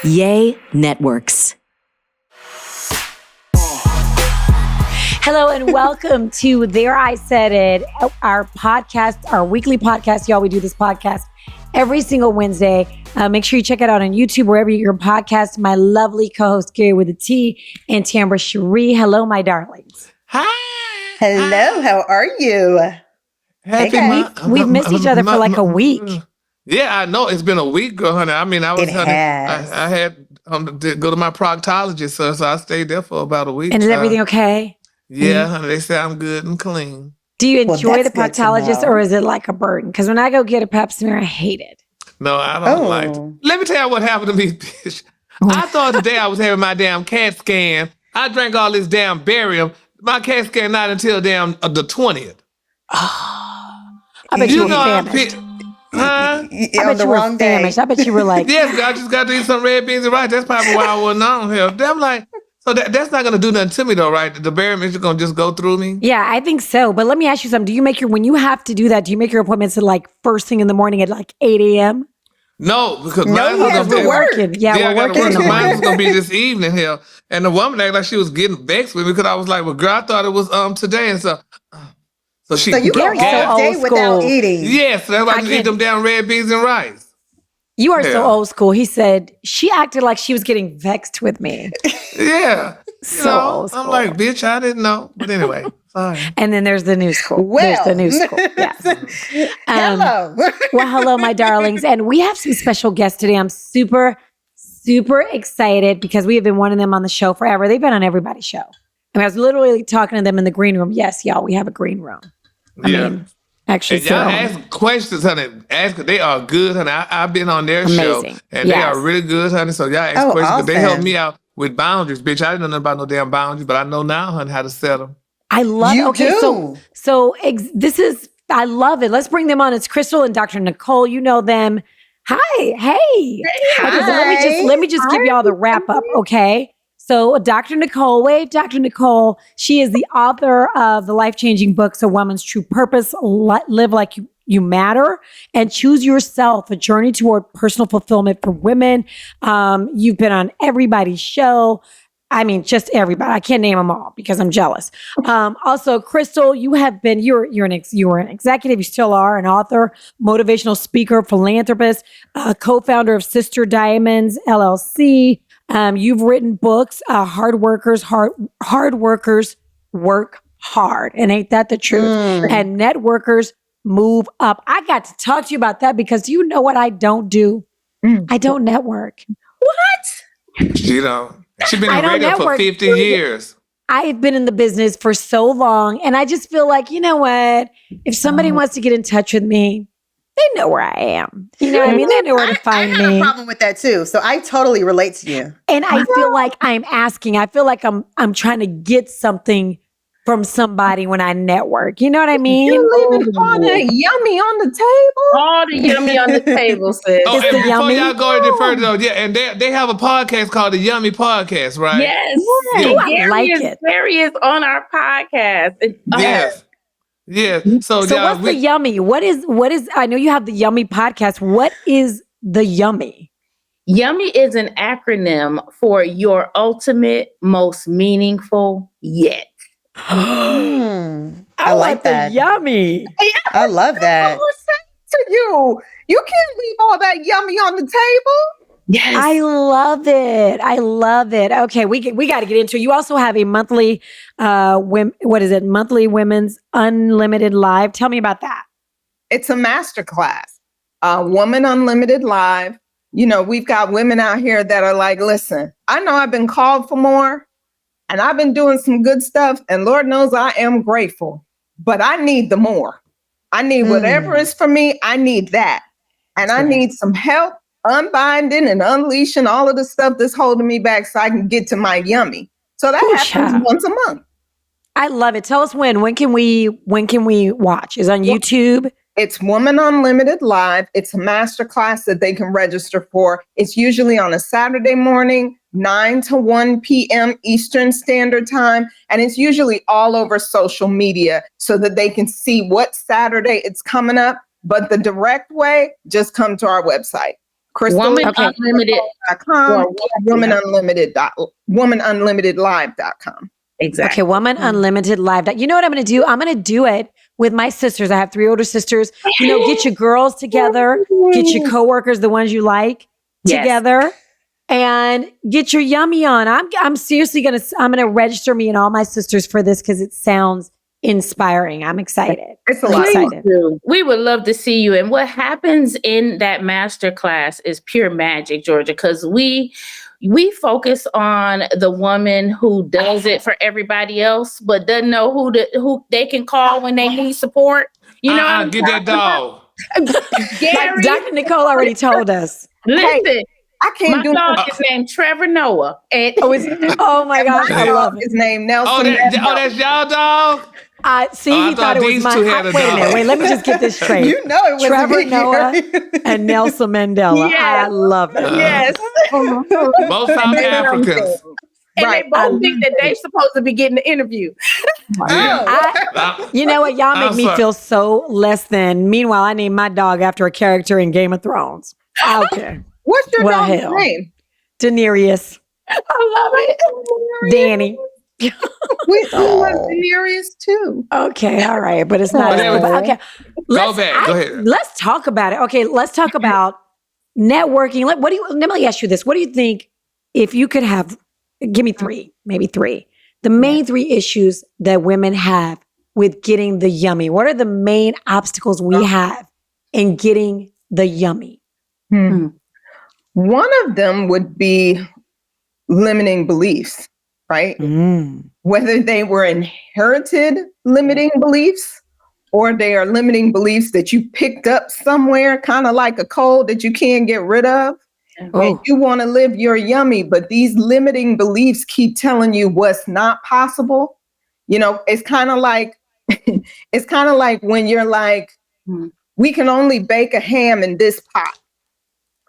Yay Networks. Hello and welcome to There I Said It, our podcast, our weekly podcast. Y'all, we do this podcast every single Wednesday. Make sure you check it out on YouTube, wherever you get your podcast. My lovely co-host, Gary with a T, and Tambra Cherie. Hello, my darlings. Hi. Hello, how are you? We've missed each other for like a week. Yeah, I know. It's been a week, girl, honey. I mean, I had to go to my proctologist, so I stayed there for about a week. And is everything okay? Yeah, honey, they say I'm good and clean. Do you enjoy the proctologist or is it like a burden? Because when I go get a pap smear, I hate it. No, I don't like it. Let me tell you what happened to me, bitch. I thought today I was having my damn CAT scan. I drank all this damn barium. My CAT scan not until damn the 20th. I bet you were famished. Huh? I bet you were famished. I bet you were like... Yes, I just got to eat some red beans and rice. That's probably why I wasn't on here. I'm like... So that's not going to do nothing to me though, right? The barium is going to just go through me? Yeah, I think so. But let me ask you something. Do you make when you have to do that, do you make your appointments at like first thing in the morning at like 8 a.m.? No, because mine was going to be working. Yeah, we're working. Mine was going to be this evening here. And the woman acted like she was getting vexed with me because I was like, well, girl, I thought it was today. And so you go all day without eating. Yes, that's why I just eat them damn red beans and rice. You are so old school. He said, she acted like she was getting vexed with me. Yeah. Old school. I'm like, bitch, I didn't know. But anyway, sorry. And then there's the new school. There's the new school. Yes. Hello. Well, hello, my darlings. And we have some special guests today. I'm super, super excited because we have been wanting them on the show forever. They've been on everybody's show. I was literally talking to them in the green room. Yes, y'all, we have a green room. I mean, actually, and y'all ask questions, honey. They are good, honey. I've been on their show, and they are really good, honey. So y'all ask questions. Awesome. They help me out with boundaries, bitch. I didn't know nothing about no damn boundaries, but I know now, honey, how to set them. I love it. Okay, this is, I love it. Let's bring them on. It's Crystal and Dr. Nicole. You know them. Hi. Hey. Hi. Okay, so let me just give y'all the wrap up, okay? So Dr. Nicole, wave Dr. Nicole. She is the author of the life-changing books, A Woman's True Purpose, Live Like You Matter, and Choose Yourself, A Journey Toward Personal Fulfillment for Women. You've been on everybody's show. I mean, just everybody. I can't name them all because I'm jealous. Also, Crystal, you were an executive, you still are, an author, motivational speaker, philanthropist, co-founder of Sister Diamonds, LLC. You've written books, Hard Workers Work Hard. And ain't that the truth? And Networkers Move Up. I got to talk to you about that because you know what I don't do? I don't network. What? She's been in radio for 50 years. I've been in the business for so long. And I just feel like, you know what? If somebody wants to get in touch with me, they know where I am. You know what I mean? They know where to find me. I have a problem with that too. So I totally relate to you. And I feel like I'm asking. I feel like I'm trying to get something from somebody when I network. You know what I mean? You're leaving all the yummy on the table. All the yummy on the table, sis. Oh, and before y'all go any further, though, yeah, and they have a podcast called the Yummy Podcast, right? Yes. Yeah. I like it. Gary is on our podcast. Yes. Yeah. So what's the Yummy? What is? I know you have the Yummy podcast. What is the Yummy? Yummy is an acronym for your ultimate, most meaningful yet. I like that. Yummy. I love that. To you can't leave all that yummy on the table. Yes, I love it. Okay, we got to get into it. You also have a monthly, monthly Women's Unlimited Live. Tell me about that. It's a masterclass, Woman Unlimited Live. You know, we've got women out here that are like, listen, I know I've been called for more and I've been doing some good stuff and Lord knows I am grateful, but I need the more. I need whatever is for me. I need that. And I need some help unbinding and unleashing all of the stuff that's holding me back so I can get to my yummy. So that happens once a month. I love it. Tell us when. When can we watch? Is it on YouTube? It's Woman Unlimited Live. It's a masterclass that they can register for. It's usually on a Saturday morning, 9 to 1 p.m. Eastern Standard Time. And it's usually all over social media so that they can see what Saturday it's coming up. But the direct way, just come to our website. CrystalUnlimited.com or womanunlimitedlive.com. Exactly. Okay, Woman Unlimited Live. You know what I'm going to do? I'm going to do it with my sisters. I have 3 older sisters. Get your girls together, get your coworkers, the ones you like, together, and get your yummy on. I'm seriously I'm gonna register me and all my sisters for this because it sounds inspiring. I'm excited. It's a lot. We would love to see you. And what happens in that masterclass is pure magic, Georgia, because we focus on the woman who does it for everybody else, but doesn't know who they can call when they need support. Get that dog. Gary, Dr. Nicole already told us. Listen, I can't do my dog is named Trevor Noah. And oh my gosh, I love it. His name Nelson. That's y'all dog? He thought it was my. Wait a minute. Wait, let me just get this straight. It was Trevor Noah and Nelson Mandela. Yes. I love it. Yes. Both South Africans. And they both think that they're supposed to be getting the interview. You know what? Y'all make me feel so less than. Meanwhile, I named my dog after a character in Game of Thrones. Okay. What's your dog's name? Daenerys. I love it. Danny. We love Daenerys too. Okay, all right, but it's not. Okay, Go ahead. Let's talk about it. Okay, let's talk about networking. Let me ask you this: what do you think if you could have? Give me maybe three. The main 3 issues that women have with getting the yummy. What are the main obstacles we have in getting the yummy? One of them would be limiting beliefs, right? Whether they were inherited limiting beliefs or they are limiting beliefs that you picked up somewhere, kind of like a cold that you can't get rid of. And you want to live your yummy, but these limiting beliefs keep telling you what's not possible. It's kind of like when you're like, we can only bake a ham in this pot.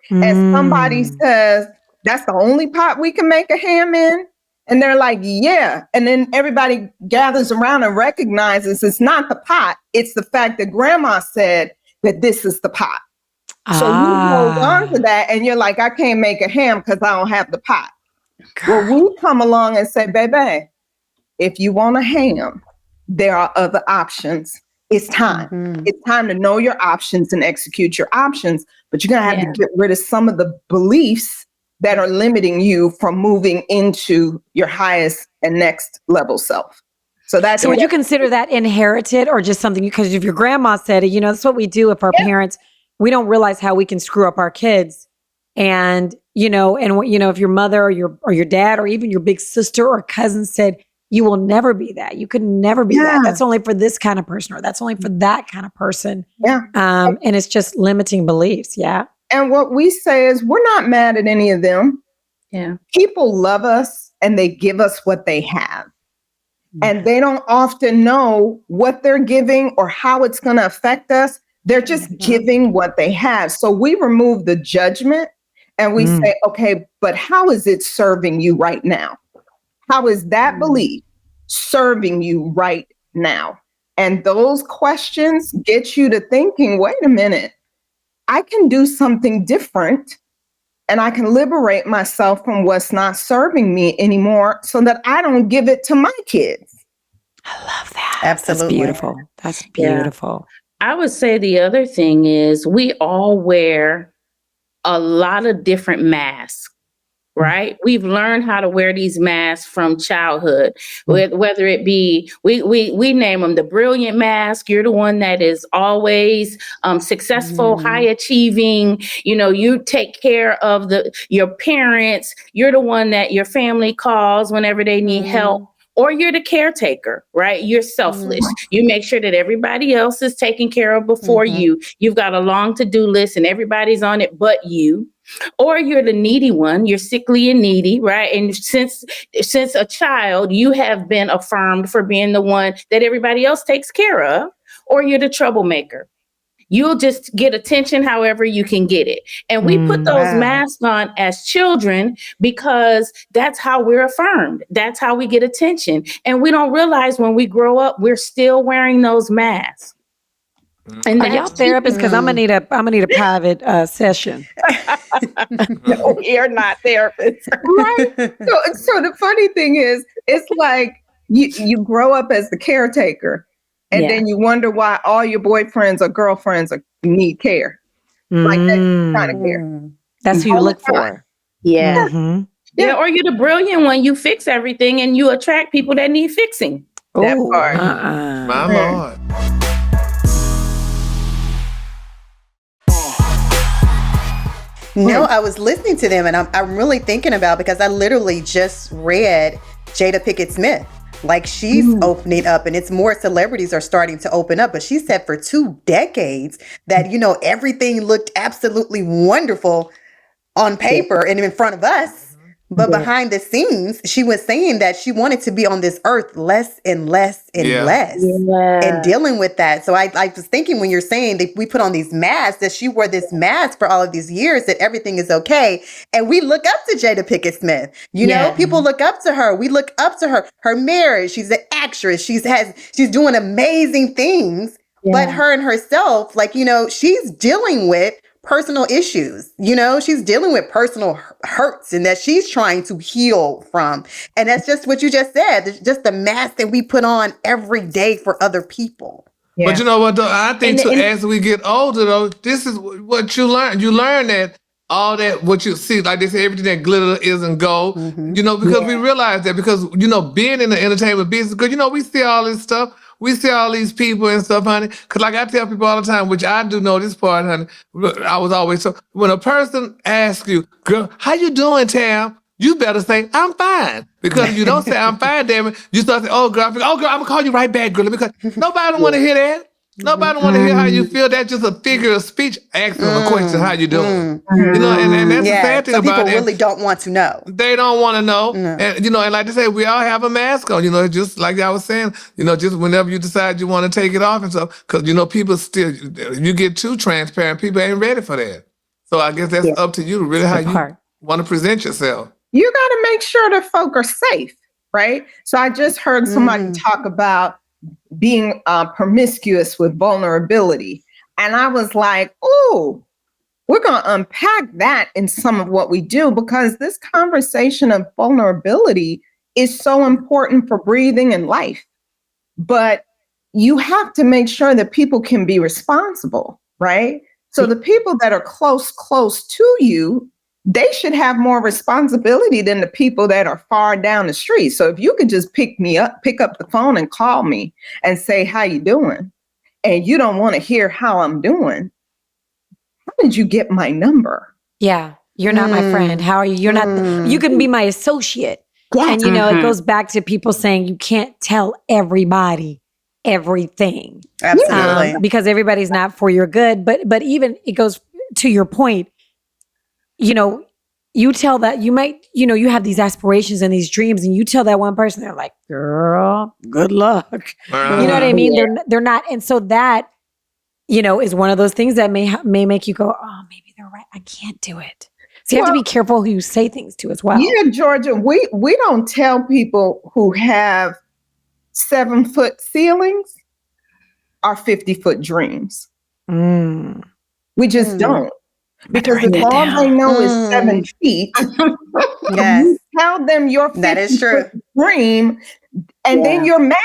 And somebody says, that's the only pot we can make a ham in. And they're like, yeah. And then everybody gathers around and recognizes it's not the pot. It's the fact that grandma said that this is the pot. So you hold on to that and you're like, I can't make a ham because I don't have the pot. Well, we come along and say, baby, if you want a ham, there are other options. It's time. It's time to know your options and execute your options. But you're going to have to get rid of some of the beliefs that are limiting you from moving into your highest and next level self. So would you consider that inherited or just something, because if your grandma said it, that's what we do if our parents, we don't realize how we can screw up our kids. And, if your mother or your dad or even your big sister or cousin said, you will never be that. You could never be that. That's only for this kind of person, or that's only for that kind of person. Yeah. And it's just limiting beliefs. Yeah. And what we say is we're not mad at any of them. Yeah. People love us and they give us what they have. And they don't often know what they're giving or how it's going to affect us. They're just giving what they have. So we remove the judgment and we say, okay, but how is it serving you right now? How is that belief serving you right now? And those questions get you to thinking, wait a minute, I can do something different and I can liberate myself from what's not serving me anymore so that I don't give it to my kids. I love that. Absolutely. That's beautiful. That's beautiful. I would say the other thing is we all wear a lot of different masks, right? We've learned how to wear these masks from childhood, whether it be, we name them the brilliant mask. You're the one that is always successful, high achieving. You take care of your parents. You're the one that your family calls whenever they need help. Or you're the caretaker, right? You're selfless. You make sure that everybody else is taken care of before you. You've got a long to-do list and everybody's on it but you. Or you're the needy one. You're sickly and needy, right? And since a child, you have been affirmed for being the one that everybody else takes care of. Or you're the troublemaker. You'll just get attention however you can get it. And we put those masks on as children because that's how we're affirmed. That's how we get attention. And we don't realize when we grow up, we're still wearing those masks. And are y'all therapists? Because I'm gonna need a private session. No, we are not therapists. Right. So the funny thing is, it's like you grow up as the caretaker, and then you wonder why all your boyfriends or girlfriends need care. Like that kind of care. That's who you look for. Yeah. Mm-hmm. Yeah, or you're the brilliant one. You fix everything and you attract people that need fixing. That part. My Lord. No, I was listening to them and I'm really thinking about, because I literally just read Jada Pinkett Smith. Like, she's opening up, and it's more celebrities are starting to open up. But she said for 2 decades that, everything looked absolutely wonderful on paper and in front of us. But behind the scenes, she was saying that she wanted to be on this earth less and less and less and dealing with that. So I was thinking, when you're saying that we put on these masks, that she wore this mask for all of these years, that everything is okay. And we look up to Jada Pinkett Smith. You know, people look up to her. We look up to her marriage. She's an actress. She's doing amazing things. But her and herself, like, she's dealing with personal issues. She's dealing with personal hurts, and that she's trying to heal from. And that's just what you just said. It's just the mask that we put on every day for other people. Yeah. But you know what, though? I think as we get older, though, this is what you learn. You learn that all that, what you see, like they say, everything that glitter isn't gold, because we realize that, because, being in the entertainment business, because, we see all this stuff. We see all these people and stuff, honey. Because like I tell people all the time, which I do know this part, honey, I was always so, when a person asks you, girl, how you doing, Tam? You better say, I'm fine. Because if you don't say, I'm fine, damn it, you start saying, oh, girl, I'm going to call you right back, girl. Because nobody don't want to hear that. Nobody want to hear how you feel. That's just a figure of speech. Ask them a question, how you doing? And that's the sad thing about it. People really don't want to know. They don't want to know. And, and like they say, we all have a mask on, just like I was saying, just whenever you decide you want to take it off and stuff, because, people still, you get too transparent, people ain't ready for that. So I guess that's up to you, really, how you want to present yourself. You got to make sure that folk are safe, right? So I just heard somebody talk about being promiscuous with vulnerability. And I was like, oh, we're going to unpack that in some of what we do, because this conversation of vulnerability is so important for breathing and life. But you have to make sure that people can be responsible, right? So the people that are close to you, they should have more responsibility than the people that are far down the street. So if you could just pick up the phone and call me and say, how you doing? And you don't want to hear how I'm doing. How did you get my number? Yeah. You're not my friend. How are you? You're not, you can be my associate. And it goes back to people saying you can't tell everybody everything. Absolutely. Because everybody's not for your good. But even it goes to your point, you tell that you might, you have these aspirations and these dreams, and you tell that one person, they're like, girl, good luck. You know what I mean? Yeah. They're not. And so that, is one of those things that may make you go, oh, maybe they're right. I can't do it. So you have to be careful who you say things to as well. Yeah, Georgia, we don't tell people who have 7-foot ceilings our 50-foot dreams. We just don't. Because if all they know is 7 feet, you tell them your 50-foot dream, and then you're mad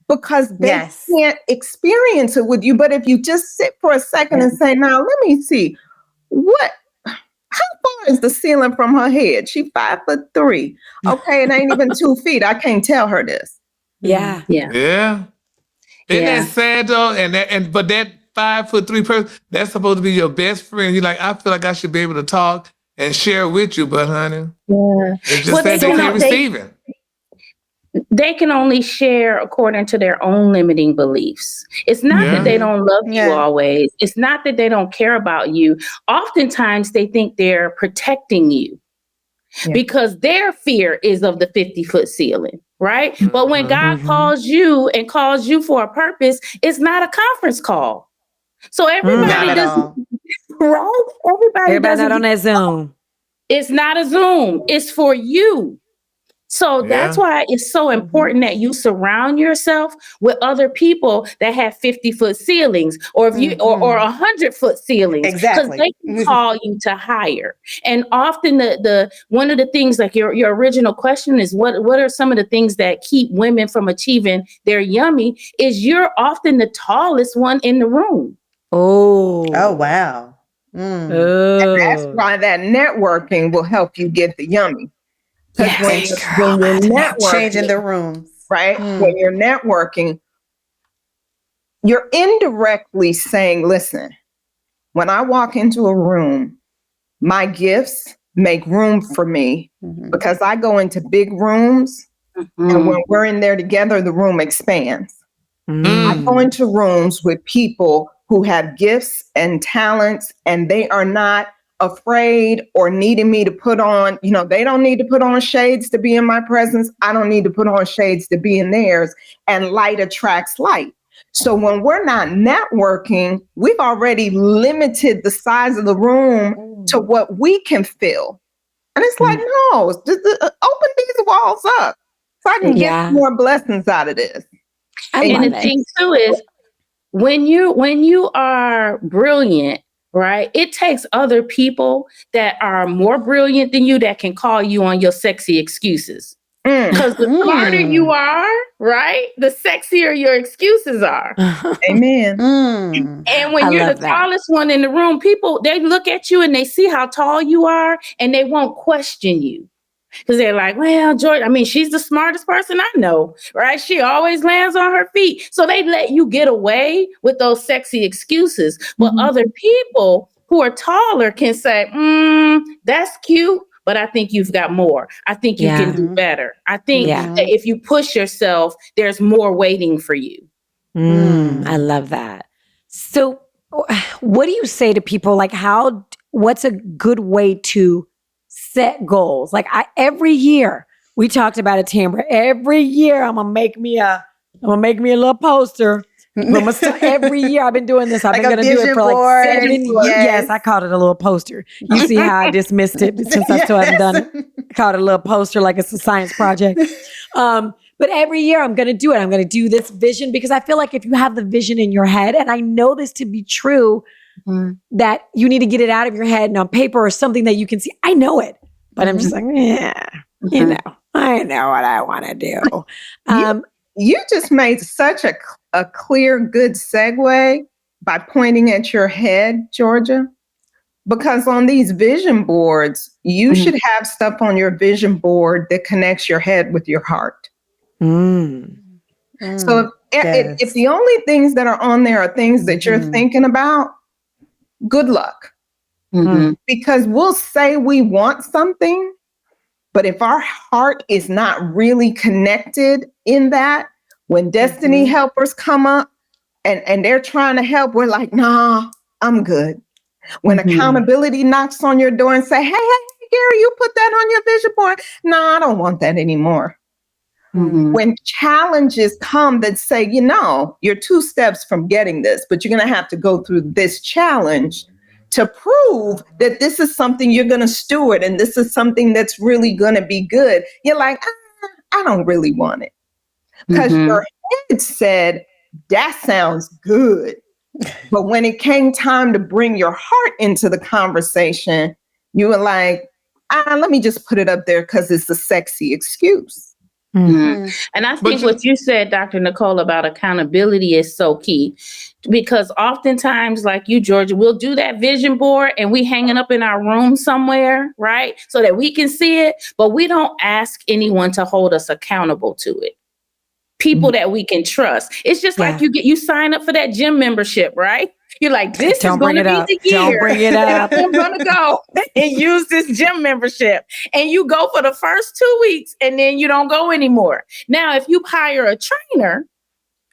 because they can't experience it with you. But if you just sit for a second and say, now, let me see, how far is the ceiling from her head? She's 5'3". Okay, it ain't even 2 feet. I can't tell her this. Yeah. Isn't that sad though? But that 5'3" person, that's supposed to be your best friend. You're like, I feel like I should be able to talk and share with you, but honey, it's just that they can't receive it. They can only share according to their own limiting beliefs. It's not that they don't love you always. It's not that they don't care about you. Oftentimes they think they're protecting you because their fear is of the 50-foot ceiling, right? But when God calls you and calls you for a purpose, it's not a conference call. So everybody doesn't, right? Everybody not on that Zoom. It's not a Zoom. It's for you. So that's why it's so important that you surround yourself with other people that have 50-foot ceilings, or if you or 100-foot ceilings, because they can call you to higher. And often the one of the things, like your original question is what are some of the things that keep women from achieving their yummy, is you're often the tallest one in the room. Oh wow. And that's why that networking will help you get the yummy. Because when you're networking, changing the rooms, right? When you're networking, you're indirectly saying, listen, when I walk into a room, my gifts make room for me, because I go into big rooms, and when we're in there together, the room expands. I go into rooms with people who have gifts and talents, and they are not afraid or needing me to put on, they don't need to put on shades to be in my presence. I don't need to put on shades to be in theirs, and light attracts light. So when we're not networking, we've already limited the size of the room to what we can fill. And it's like, no, open these walls up so I can get more blessings out of this. And the thing too is, when you are brilliant, right? It takes other people that are more brilliant than you that can call you on your sexy excuses. Because the smarter you are, right, the sexier your excuses are. Amen. And when you're the tallest one in the room, people, they look at you and they see how tall you are, and they won't question you. Because they're like, well, George, she's the smartest person I know, right? She always lands on her feet. So they let you get away with those sexy excuses. But other people who are taller can say, that's cute, but I think you've got more. I think you can do better. I think that if you push yourself, there's more waiting for you. I love that. So what do you say to people? Like, what's a good way to set goals? Like, every year we talked about it, Tambra. Every year I'm gonna make me a little poster. Every year I've been doing this. I've been gonna do it for like 7 years. Yes, I called it a little poster. You see how I dismissed it since I still haven't done it. I called it a little poster, like it's a science project. But every year I'm going to do it. I'm going to do this vision, because I feel like if you have the vision in your head, and I know this to be true, that you need to get it out of your head and on paper or something that you can see. I know it, but I'm just like, I know what I want to do. You just made such a clear, good segue by pointing at your head, Georgia, because on these vision boards, you should have stuff on your vision board that connects your head with your heart. So if the only things that are on there are things that you're thinking about, good luck. Because we'll say we want something, but if our heart is not really connected in that, when destiny helpers come up and they're trying to help, we're like, nah, I'm good. When accountability knocks on your door and say, hey, Gary, you put that on your vision board. No, I don't want that anymore. When challenges come that say, you're 2 steps from getting this, but you're going to have to go through this challenge to prove that this is something you're going to steward and this is something that's really going to be good. You're like, I don't really want it. Because your head said, that sounds good. But when it came time to bring your heart into the conversation, you were like, let me just put it up there because it's a sexy excuse. And I think what you said, Dr. Nicole, about accountability is so key, because oftentimes, like you, Georgia, we'll do that vision board and we hang it up in our room somewhere, right? So that we can see it, but we don't ask anyone to hold us accountable to it. People that we can trust. It's just like you sign up for that gym membership, right? You're like, this is going to be the year. Don't bring it up. I'm going to go and use this gym membership. And you go for the first 2 weeks and then you don't go anymore. Now, if you hire a trainer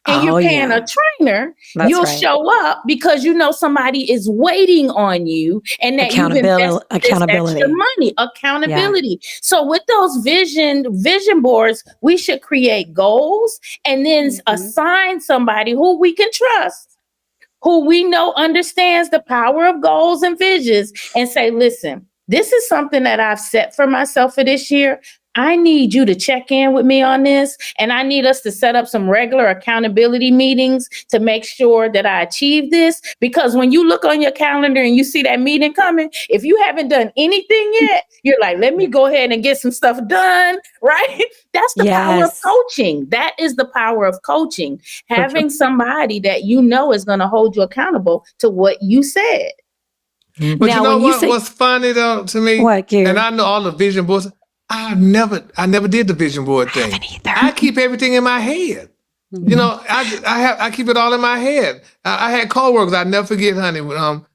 and you're paying a trainer, you'll show up because you know somebody is waiting on you and that you've invested this extra money. Accountability. Yeah. So with those vision boards, we should create goals and then assign somebody who we can trust, who we know understands the power of goals and visions, and say, listen, this is something that I've set for myself for this year. I need you to check in with me on this. And I need us to set up some regular accountability meetings to make sure that I achieve this. Because when you look on your calendar and you see that meeting coming, if you haven't done anything yet, you're like, let me go ahead and get some stuff done, right? That's the power of coaching. That is the power of coaching. Having somebody that you know is going to hold you accountable to what you said. But now, you know what's funny though to me? What, Gary? And I know all the vision boards. I never did the vision board thing. I keep everything in my head. Mm-hmm. You know, I keep it all in my head. I had coworkers. I never forget, honey. One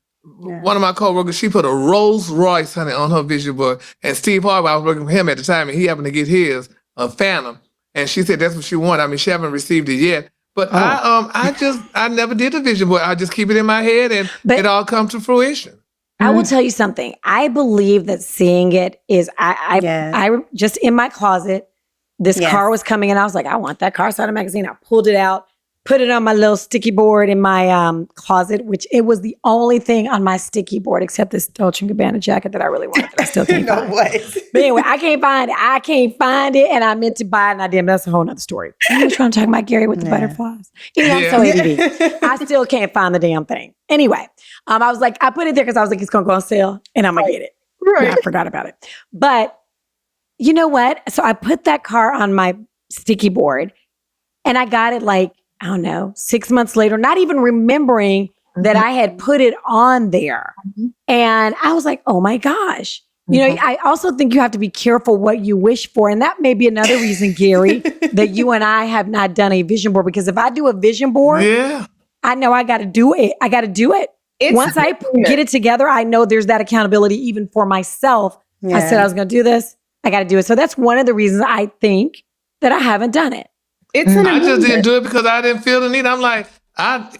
of my coworkers, she put a Rolls Royce, honey, on her vision board. And Steve Harvey, I was working with him at the time, and he happened to get his, a Phantom. And she said that's what she wanted. I mean, she haven't received it yet. But I never did the vision board. I just keep it in my head, and it all comes to fruition. I will tell you something. I believe that seeing it is, I just in my closet, this car was coming and I was like, I want that car. I saw the magazine. I pulled it out, put it on my little sticky board in my closet, which it was the only thing on my sticky board except this Dolce & Gabbana jacket that I really wanted that I still can't find. But anyway, I can't find it. And I meant to buy it and I didn't. That's a whole nother story. You know what I'm talking about, Gary, with the butterflies? You know, I'm so ADD. I still can't find the damn thing. Anyway, I was like, I put it there because I was like, it's going to go on sale and I'm going to get it. Right. I forgot about it. But you know what? So I put that car on my sticky board and I got it like, I don't know, 6 months later, not even remembering that I had put it on there. And I was like, oh my gosh. You know, I also think you have to be careful what you wish for. And that may be another reason, Gary, that you and I have not done a vision board. Because if I do a vision board, I know I got to do it. I got to do it. Once I get it together, I know there's that accountability even for myself. I said I was going to do this. I got to do it. So that's one of the reasons I think that I haven't done it. I just didn't do it because I didn't feel the need. I'm like,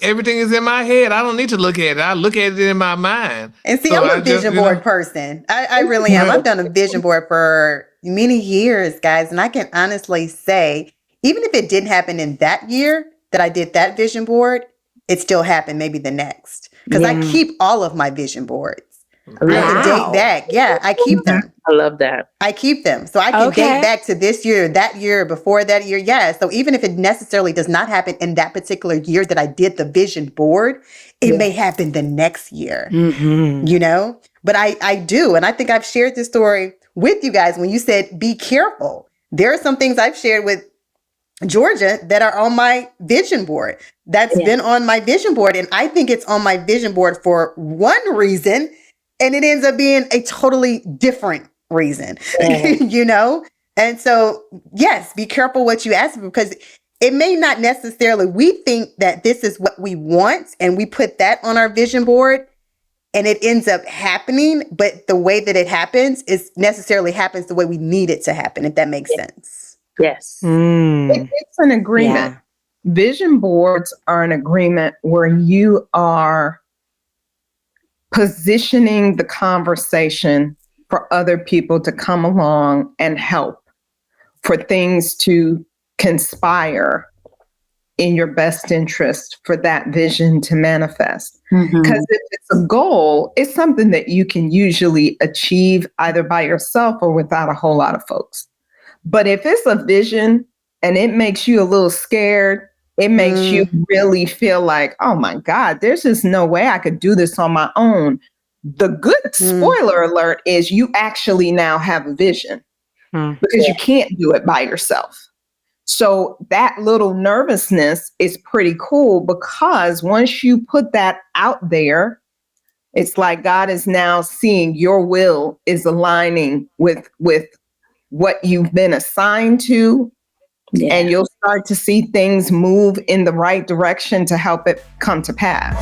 everything is in my head. I don't need to look at it. I look at it in my mind. And see, I'm a vision board person. I really am. I've done a vision board for many years, guys. And I can honestly say, even if it didn't happen in that year that I did that vision board, it still happened maybe the next. Because I keep all of my vision boards. I have to date back. Yeah, I keep them. I love that. I keep them. So I can date back to this year, that year, before that year. Yeah. So even if it necessarily does not happen in that particular year that I did the vision board, it may happen the next year, you know? But I do. And I think I've shared this story with you guys when you said, be careful. There are some things I've shared with Georgia that are on my vision board. That's been on my vision board. And I think it's on my vision board for one reason. And it ends up being a totally different reason, you know? And so, yes, be careful what you ask for because it may not necessarily, we think that this is what we want and we put that on our vision board and it ends up happening. But the way that it happens is necessarily happens the way we need it to happen, if that makes sense. Yes. It's an agreement. Vision boards are an agreement where you are positioning the conversation for other people to come along and help, for things to conspire in your best interest for that vision to manifest. Because if it's a goal, it's something that you can usually achieve either by yourself or without a whole lot of folks. But if it's a vision and it makes you a little scared, it makes you really feel like, oh my God, there's just no way I could do this on my own. The good spoiler alert is you actually now have a vision because you can't do it by yourself. So that little nervousness is pretty cool because once you put that out there, it's like God is now seeing your will is aligning with what you've been assigned to. Yeah. And you'll start to see things move in the right direction to help it come to pass.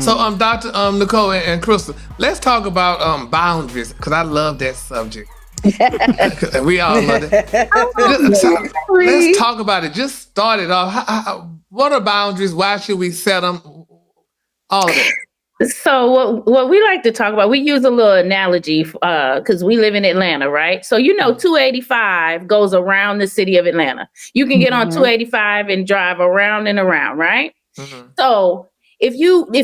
So, Dr. Nicole and Crystal, let's talk about boundaries because I love that subject. We all love it. Let's talk about it. Just start it off. What are boundaries? Why should we set them? All of it. So what we like to talk about, we use a little analogy because we live in Atlanta, right? So, 285 goes around the city of Atlanta. You can get on 285 and drive around and around, right? So If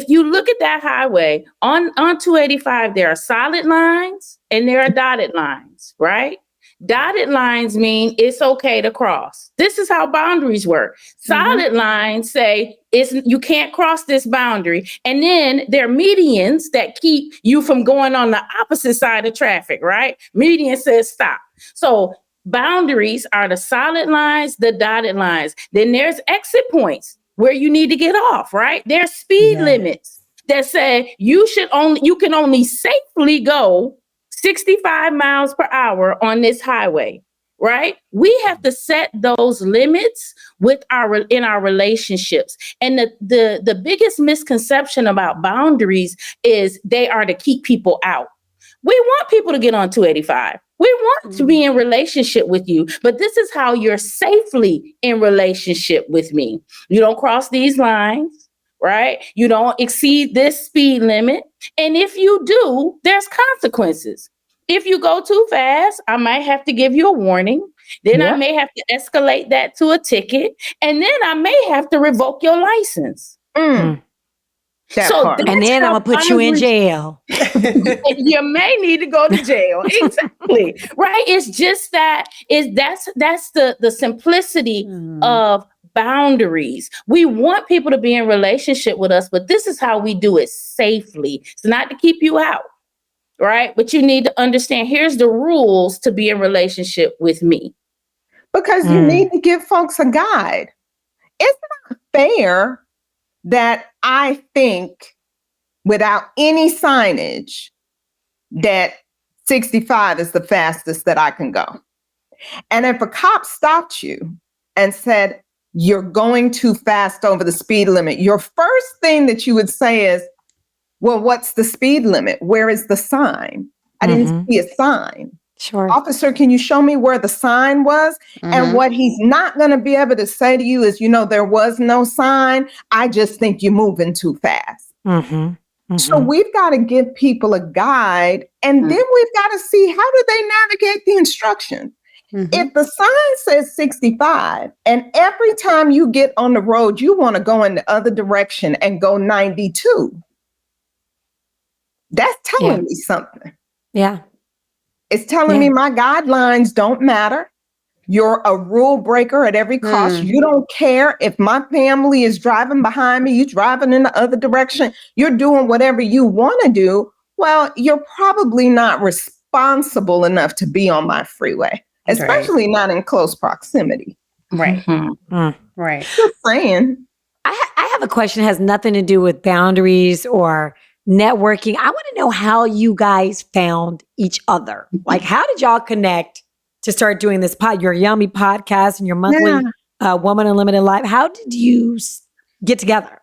you look at that highway on 285, there are solid lines and there are dotted lines, right? Dotted lines mean it's okay to cross. This is how boundaries work. Solid lines say you can't cross this boundary. And then there are medians that keep you from going on the opposite side of traffic, right? Median says stop. So boundaries are the solid lines, the dotted lines. Then there's exit points where you need to get off, right? There's speed limits that say you can only safely go 65 miles per hour on this highway, right? We have to set those limits in our relationships. And the biggest misconception about boundaries is they are to keep people out. We want people to get on 285. We want to be in relationship with you, but this is how you're safely in relationship with me. You don't cross these lines, right? You don't exceed this speed limit. And if you do, there's consequences. If you go too fast, I might have to give you a warning. Then I may have to escalate that to a ticket. And then I may have to revoke your license. And then I'm going to put you in jail. You may need to go to jail. Exactly. Right. It's just that's the simplicity of boundaries. We want people to be in relationship with us, but this is how we do it safely. It's not to keep you out. Right. But you need to understand, here's the rules to be in relationship with me. Because you need to give folks a guide. It's not fair that I think without any signage that 65 is the fastest that I can go. And if a cop stopped you and said, you're going too fast over the speed limit, your first thing that you would say is, well, what's the speed limit? Where is the sign? I didn't see a sign. Sure. Officer, can you show me where the sign was? And what he's not going to be able to say to you is, there was no sign. I just think you're moving too fast. So we've got to give people a guide, and then we've got to see, how do they navigate the instructions? If the sign says 65, and every time you get on the road, you want to go in the other direction and go 92, that's telling me something. Yeah. It's telling me my guidelines don't matter. You're a rule breaker at every cost. You don't care if my family is driving behind me, you driving in the other direction, you're doing whatever you want to do. Well, you're probably not responsible enough to be on my freeway, especially not in close proximity. Right. Right. Just saying. I have a question that has nothing to do with boundaries or networking. I want to know how you guys found each other. Like, how did y'all connect to start doing this your Yummy podcast and your monthly Woman Unlimited Live? How did you get together?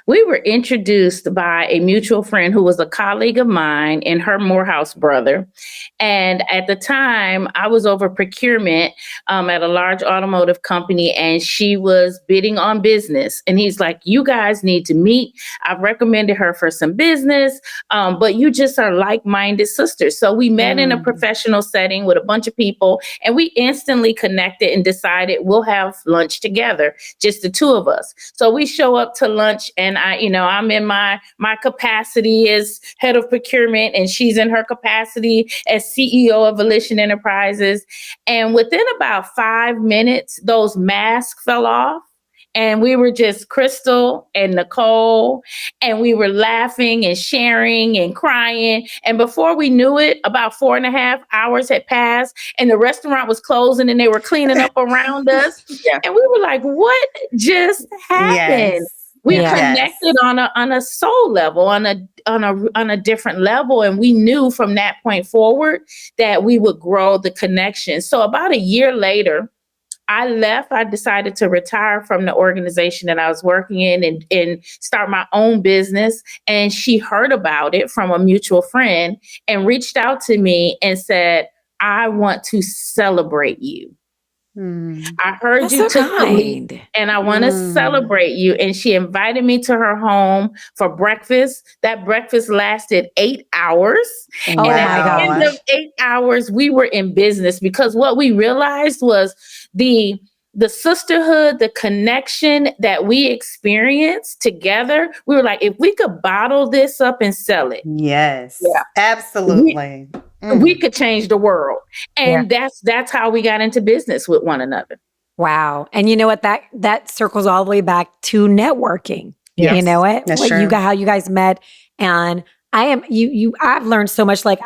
We were introduced by a mutual friend who was a colleague of mine and her Morehouse brother. And at the time, I was over procurement at a large automotive company, and she was bidding on business. And he's like, you guys need to meet. I've recommended her for some business, but you just are like-minded sisters. So we met in a professional setting with a bunch of people, and we instantly connected and decided we'll have lunch together, just the two of us. So we show up to lunch, and I'm in my capacity as head of procurement, and she's in her capacity as CEO of Volition Enterprises. And within about 5 minutes, those masks fell off. And we were just Crystal and Nicole, and we were laughing and sharing and crying. And before we knew it, about 4.5 hours had passed, and the restaurant was closing, and they were cleaning up around us. And we were like, what just happened? We connected on a soul level, on a different level. And we knew from that point forward that we would grow the connection. So about a year later, I left. I decided to retire from the organization that I was working in and start my own business. And she heard about it from a mutual friend and reached out to me and said, I want to celebrate you. I heard That's you so took the lead, and I want to celebrate you. And she invited me to her home for breakfast. That breakfast lasted 8 hours. Oh, and at the end of 8 hours, we were in business, because what we realized was the the sisterhood, the connection that we experienced together, we were like, if we could bottle this up and sell it. Yes, absolutely. We could change the world. And that's how we got into business with one another. Wow. And you know what? That circles all the way back to networking. Yes. You know it? That's true. How you guys met. And I've learned so much. Like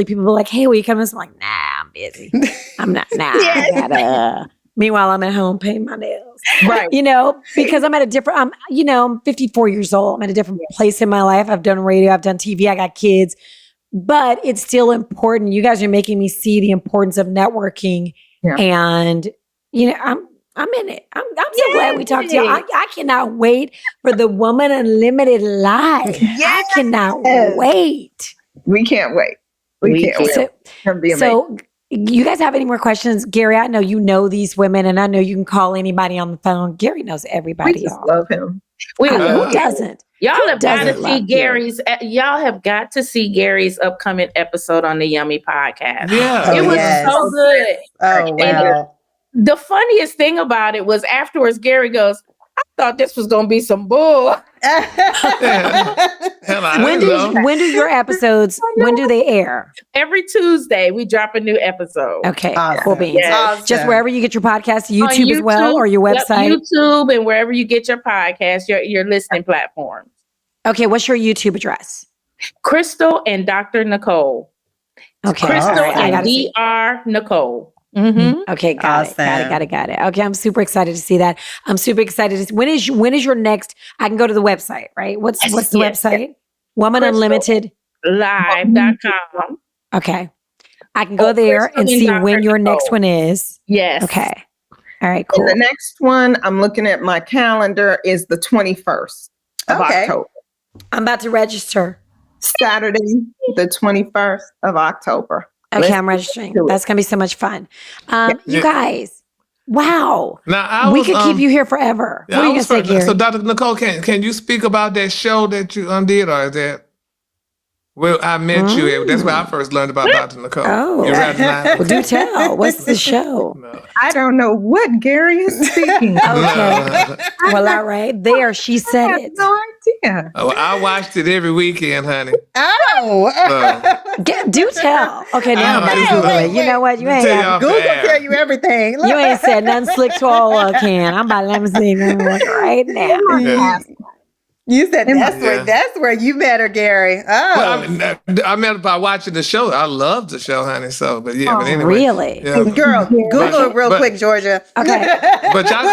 people be like, hey, will you come? I'm like, nah, I'm busy. I'm not, I gotta. Meanwhile, I'm at home painting my nails. Right. Because I'm at a different, I'm 54 years old. I'm at a different place in my life. I've done radio, I've done TV, I got kids, but it's still important. You guys are making me see the importance of networking. Yeah. And, I'm in it. I'm so glad we talked to you. I cannot wait for the Woman Unlimited Live. I cannot wait. We can't wait. We can't wait. It'll be amazing. So you guys have any more questions? Gary, I know you know these women, and I know you can call anybody on the phone. Gary knows everybody. We just love him. Who doesn't? Y'all have got to see Gary's. Y'all have got to see Gary's upcoming episode on the Yummy podcast. Yeah, it was so good. Oh wow! The funniest thing about it was afterwards, Gary goes, I thought this was going to be some bull. When do your episodes, when do they air? Every Tuesday, we drop a new episode. Okay, cool beans. Yes. Awesome. Just wherever you get your podcast, YouTube as well, or your website? YouTube and wherever you get your podcast, your listening platforms. Okay, what's your YouTube address? Crystal and Dr. Nicole. Okay. Crystal and Dr. Nicole. Mm-hmm. Okay, got it. Okay, I'm super excited to see that. I'm super excited to see. When is your next? I can go to the website, right? What's the website? WomanUnlimitedLive.com. Okay, I can go there and see when your next one is. Yes. Okay. All right. Cool. And the next one I'm looking at my calendar is the 21st of October. I'm about to register. Saturday, the 21st of October. Okay, I'm registering. That's going to be so much fun. You guys, wow. Now, we could keep you here forever. What are you going to say, Gary? So, Dr. Nicole, can you speak about that show that you did, or is that where I met you? That's where I first learned about Dr. Nicole. Oh. Well, do tell. What's the show? No. I don't know what Gary is speaking. Okay. Well, all right. There, she said it. No idea. Oh, I watched it every weekend, honey. Do tell. Okay, now I'm about to Google it. You know what? You ain't Google tell you everything. You ain't said nothing slick to all can. I'm about to let me see right now. Yeah. You said that's where you met her, Gary. Oh, well, I met her by watching the show. I love the show, honey. So, but anyway, really, girl, Google it real quick, Georgia. Okay, but y'all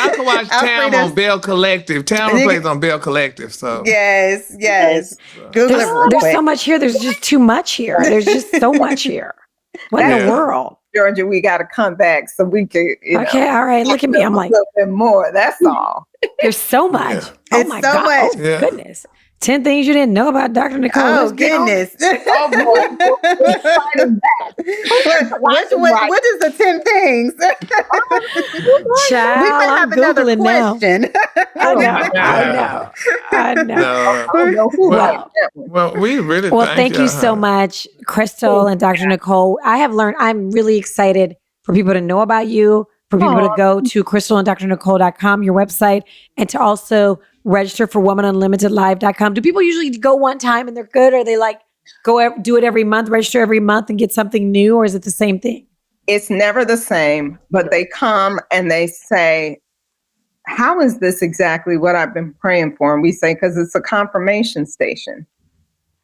can watch Tam on Bell Collective. Tam plays on Bell Collective. So yes. Google it real quick. There's so much here. There's just too much here. There's just so much here. What in the world? Georgia, we got to come back so we can, okay, all right. Look at me. I'm like, a little bit more. That's all. There's so much. Yeah. Oh it's my so God. much. Oh, goodness. 10 things you didn't know about Dr. Nicole. Oh, goodness. Oh, boy. What is the 10 things? Child, we might have another question. I know. Well, we really thank you so much, Crystal and Dr. Nicole. I have learned, I'm really excited for people to know about you, for people to go to crystalanddrnicole.com, your website, and to also register for womanunlimitedlive.com. Do people usually go one time and they're good, or they like do it every month, register every month and get something new, or is it the same thing? It's never the same, but they come and they say, how is this exactly what I've been praying for? And we say, because it's a confirmation station.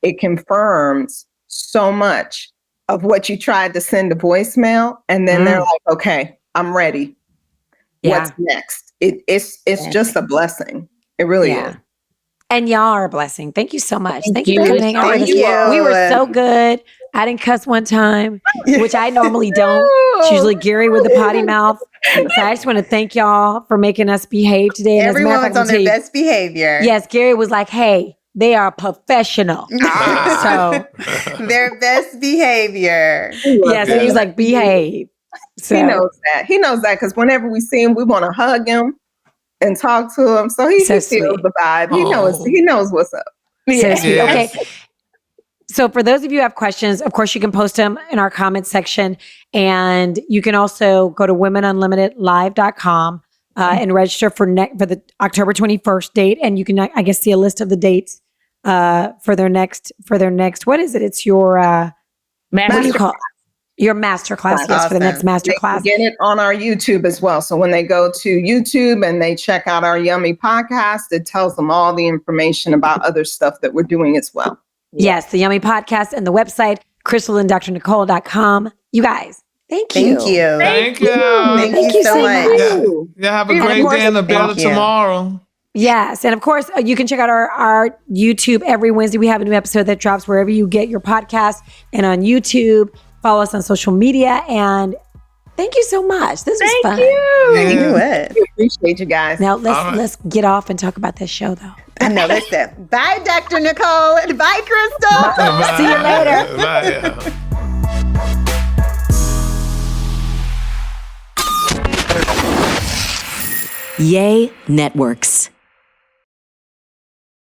It confirms so much of what you tried to send a voicemail. And then they're like, okay, I'm ready. Yeah. What's next? It's just a blessing. It really is. And y'all are a blessing. Thank you so much. Thank you for coming hang out with us. We were so good. I didn't cuss one time, which I normally don't. It's usually Gary with the potty mouth. So I just want to thank y'all for making us behave today. And everyone's on their best behavior. Yes, Gary was like, hey, they are professional. So their best behavior. Yes, and he was like, behave. So he knows that. He knows that because whenever we see him, we want to hug him and talk to him. So he feels the vibe. He knows what's up. So sweet. Okay. So for those of you who have questions, of course, you can post them in our comments section. And you can also go to womenunlimitedlive.com and register for the October 21st date. And you can, I guess, see a list of the dates for their next, what is it? It's your, what do you call it? Your masterclass. Yes, awesome. For the next masterclass. Get it on our YouTube as well. So when they go to YouTube and they check out our Yummy podcast, it tells them all the information about other stuff that we're doing as well. Yes, the Yummy podcast and the website, crystalanddrnicole.com. You guys, thank you. Thank you. Thank you. Thank you so much. Yeah, have a great day and a better tomorrow. Yes. And of course, you can check out our YouTube every Wednesday. We have a new episode that drops wherever you get your podcast and on YouTube. Follow us on social media. And thank you so much. This was fun. Thank you. We appreciate you guys. Now let's get off and talk about this show, though. I know. Listen. Bye, Dr. Nicole. And bye, Crystal. Bye. See you later. Bye. Yay Networks.